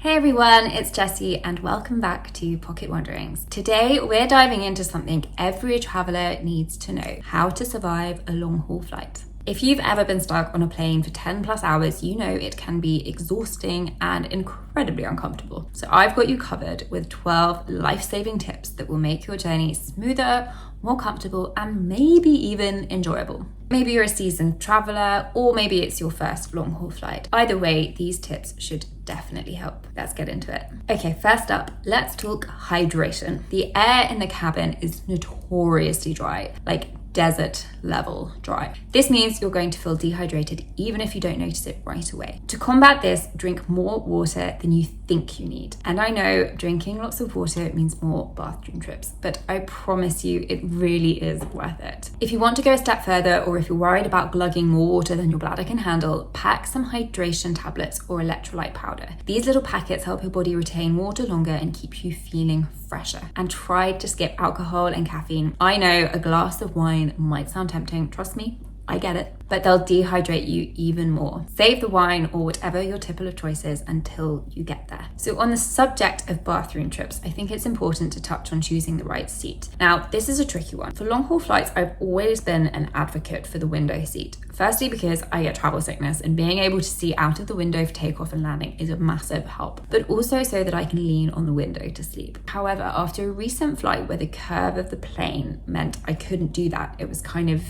Hey everyone, it's Jessie and welcome back to Pocket Wanderings. Today we're diving into something every traveller needs to know: how to survive a long haul flight. If you've ever been stuck on a plane for 10 plus hours, you know it can be exhausting and incredibly uncomfortable. So I've got you covered with 12 life-saving tips that will make your journey smoother, more comfortable, and maybe even enjoyable. Maybe you're a seasoned traveller, or maybe it's your first long haul flight. Either way, these tips should definitely help. Let's get into it. Okay, first up, let's talk hydration. The air in the cabin is notoriously dry, like desert level dry. This means you're going to feel dehydrated even if you don't notice it right away. To combat this, drink more water than you think you need. And I know drinking lots of water means more bathroom trips, but I promise you it really is worth it. If you want to go a step further, or if you're worried about glugging more water than your bladder can handle, pack some hydration tablets or electrolyte powder. These little packets help your body retain water longer and keep you feeling fresher. And try to skip alcohol and caffeine. I know a glass of wine might sound tempting, trust me, I get it, but they'll dehydrate you even more. Save the wine or whatever your tipple of choice is until you get there. So on the subject of bathroom trips, I think it's important to touch on choosing the right seat. Now, this is a tricky one. For long haul flights, I've always been an advocate for the window seat. Firstly, because I get travel sickness and being able to see out of the window for takeoff and landing is a massive help, but also so that I can lean on the window to sleep. However, after a recent flight where the curve of the plane meant I couldn't do that, it was kind of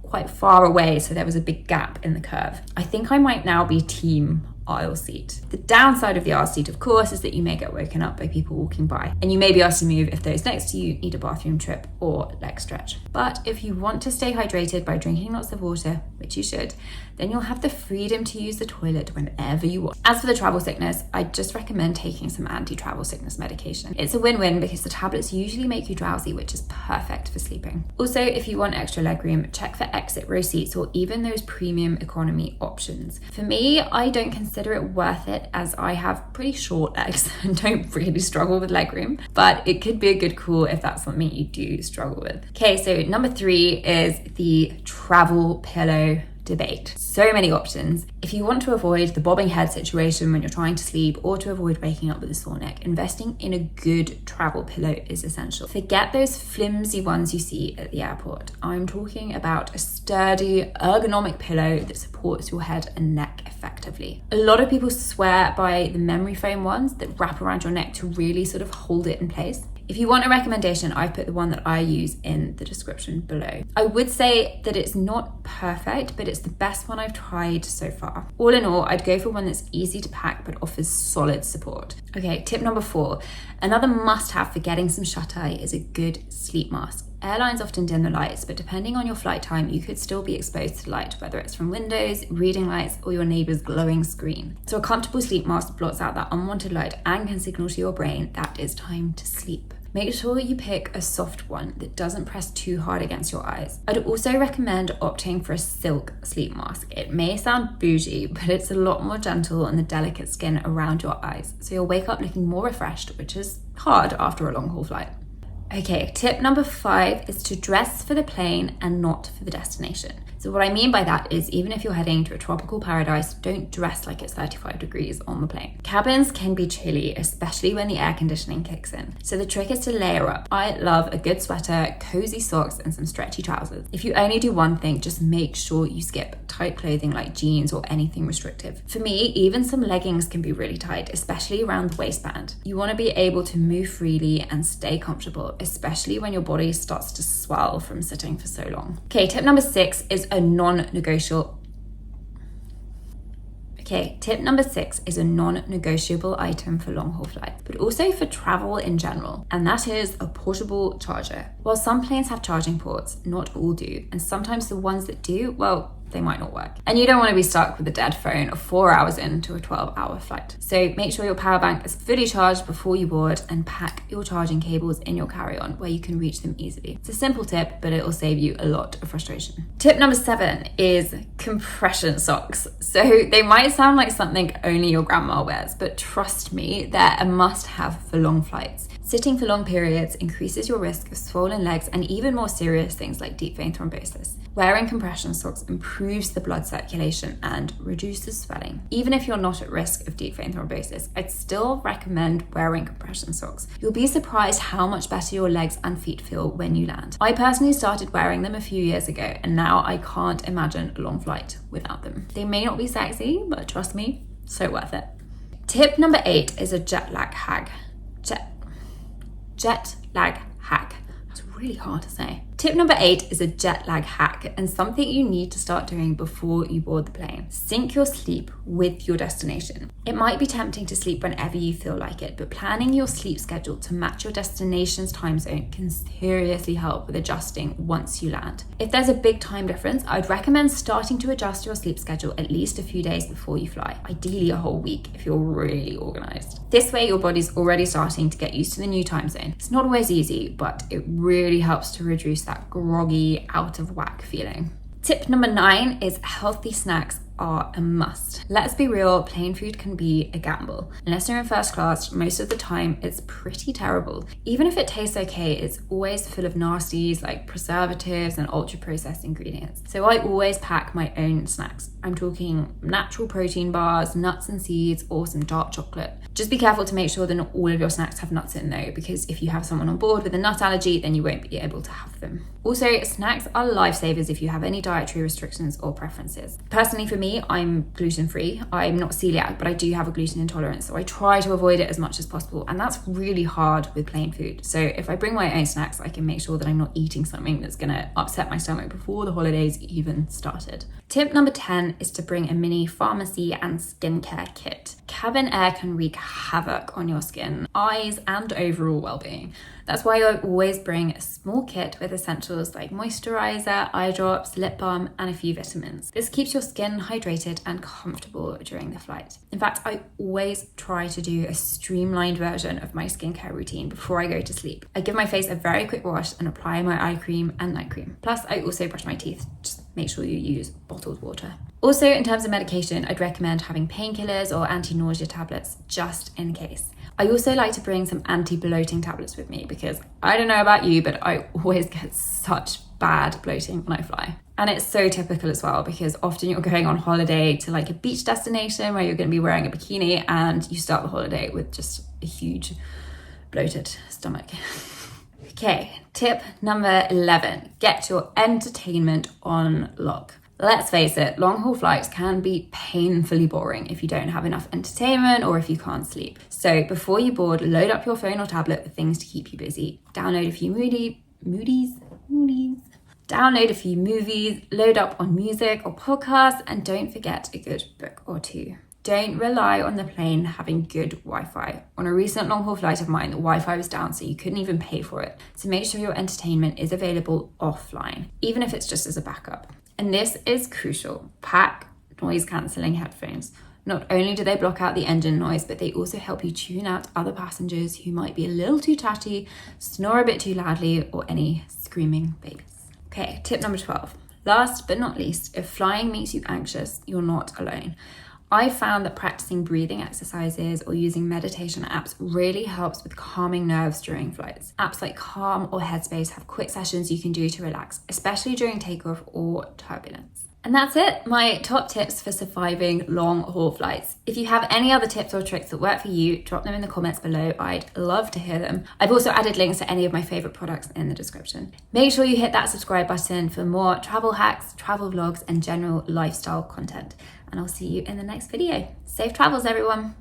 quite far away, so there was a big gap in the curve, I think I might now be team aisle seat. The downside of the aisle seat, of course, is that you may get woken up by people walking by, and you may be asked to move if those next to you need a bathroom trip or leg stretch. But if you want to stay hydrated by drinking lots of water, which you should, then you'll have the freedom to use the toilet whenever you want. As for the travel sickness, I just recommend taking some anti-travel sickness medication. It's a win-win because the tablets usually make you drowsy, which is perfect for sleeping. Also, if you want extra legroom, check for exit row seats or even those premium economy options. For me, I don't consider it worth it as I have pretty short legs and don't really struggle with legroom, but it could be a good call if that's something you do struggle with. Okay, so number 3 is the travel pillow debate. So many options. If you want to avoid the bobbing head situation when you're trying to sleep, or to avoid waking up with a sore neck, investing in a good travel pillow is essential. Forget those flimsy ones you see at the airport. I'm talking about a sturdy, ergonomic pillow that supports your head and neck effectively. A lot of people swear by the memory foam ones that wrap around your neck to really sort of hold it in place. If you want a recommendation, I've put the one that I use in the description below. I would say that it's not perfect, but it's the best one I've tried so far. All in all, I'd go for one that's easy to pack but offers solid support. Okay, tip number 4. Another must-have for getting some shut-eye is a good sleep mask. Airlines often dim the lights, but depending on your flight time, you could still be exposed to light, whether it's from windows, reading lights, or your neighbour's glowing screen. So a comfortable sleep mask blots out that unwanted light and can signal to your brain that it's time to sleep. Make sure you pick a soft one that doesn't press too hard against your eyes. I'd also recommend opting for a silk sleep mask. It may sound bougie, but it's a lot more gentle on the delicate skin around your eyes, so you'll wake up looking more refreshed, which is hard after a long haul flight. Okay, tip number 5 is to dress for the plane and not for the destination. So what I mean by that is, even if you're heading to a tropical paradise, don't dress like it's 35 degrees on the plane. Cabins can be chilly, especially when the air conditioning kicks in. So the trick is to layer up. I love a good sweater, cozy socks, and some stretchy trousers. If you only do one thing, just make sure you skip tight clothing like jeans or anything restrictive. For me, even some leggings can be really tight, especially around the waistband. You want to be able to move freely and stay comfortable, especially when your body starts to swell from sitting for so long. Okay, tip number 6 is a non-negotiable. Okay, tip number 6 is a non-negotiable item for long haul flights, but also for travel in general, and that is a portable charger. While some planes have charging ports, not all do, and sometimes the ones that do, well, they might not work. And you don't want to be stuck with a dead phone 4 hours into a 12-hour flight. So make sure your power bank is fully charged before you board, and pack your charging cables in your carry-on where you can reach them easily. It's a simple tip, but it will save you a lot of frustration. Tip number 7 is compression socks. So they might sound like something only your grandma wears, but trust me, they're a must-have for long flights. Sitting for long periods increases your risk of swollen legs and even more serious things like deep vein thrombosis. Wearing compression socks improves improves the blood circulation and reduces swelling. Even if you're not at risk of deep vein thrombosis, I'd still recommend wearing compression socks. You'll be surprised how much better your legs and feet feel when you land. I personally started wearing them a few years ago, and now I can't imagine a long flight without them. They may not be sexy, but trust me, so worth it. Tip number 8 is a jet lag hack. Jet lag hack. That's really hard to say. Tip number 8 is a jet lag hack and something you need to start doing before you board the plane. Sync your sleep with your destination. It might be tempting to sleep whenever you feel like it, but planning your sleep schedule to match your destination's time zone can seriously help with adjusting once you land. If there's a big time difference, I'd recommend starting to adjust your sleep schedule at least a few days before you fly, ideally a whole week if you're really organized. This way your body's already starting to get used to the new time zone. It's not always easy, but it really helps to reduce that groggy, out of whack feeling. Tip number 9 is healthy snacks are a must. Let's be real, plane food can be a gamble. Unless you're in first class, most of the time it's pretty terrible. Even if it tastes okay, it's always full of nasties like preservatives and ultra processed ingredients. So I always pack my own snacks. I'm talking natural protein bars, nuts and seeds, or some dark chocolate. Just be careful to make sure that not all of your snacks have nuts in though, because if you have someone on board with a nut allergy, then you won't be able to have them. Also, snacks are lifesavers if you have any dietary restrictions or preferences. Personally for me, I'm gluten-free. I'm not celiac, but I do have a gluten intolerance, so I try to avoid it as much as possible, and that's really hard with plain food. So if I bring my own snacks, I can make sure that I'm not eating something that's gonna upset my stomach before the holidays even started. Tip number 10 is to bring a mini pharmacy and skincare kit. Cabin air can wreak havoc on your skin, eyes, and overall well-being. That's why I always bring a small kit with essentials like moisturizer, eye drops, lip balm, and a few vitamins. This keeps your skin hydrated and comfortable during the flight. In fact, I always try to do a streamlined version of my skincare routine before I go to sleep. I give my face a very quick wash and apply my eye cream and night cream. Plus, I also brush my teeth. Just make sure you use bottled water. Also, in terms of medication, I'd recommend having painkillers or anti-nausea tablets just in case. I also like to bring some anti-bloating tablets with me because I don't know about you, but I always get such bad bloating when I fly. And it's so typical as well because often you're going on holiday to like a beach destination where you're going to be wearing a bikini and you start the holiday with just a huge bloated stomach. Okay, tip number 11, get your entertainment on lock. Let's face it, long haul flights can be painfully boring if you don't have enough entertainment or if you can't sleep. So before you board, load up your phone or tablet with things to keep you busy. Download a few Download a few movies, load up on music or podcasts, and don't forget a good book or two. Don't rely on the plane having good Wi-Fi. On a recent long-haul flight of mine, the Wi-Fi was down, so you couldn't even pay for it. So make sure your entertainment is available offline, even if it's just as a backup. And this is crucial. Pack noise-cancelling headphones. Not only do they block out the engine noise, but they also help you tune out other passengers who might be a little too chatty, snore a bit too loudly, or any screaming babies. Okay, tip number 12. Last but not least, if flying makes you anxious, you're not alone. I found that practicing breathing exercises or using meditation apps really helps with calming nerves during flights. Apps like Calm or Headspace have quick sessions you can do to relax, especially during takeoff or turbulence. And that's it, my top tips for surviving long haul flights. If you have any other tips or tricks that work for you, drop them in the comments below. I'd love to hear them. I've also added links to any of my favorite products in the description. Make sure you hit that subscribe button for more travel hacks, travel vlogs, and general lifestyle content. And I'll see you in the next video. Safe travels, everyone.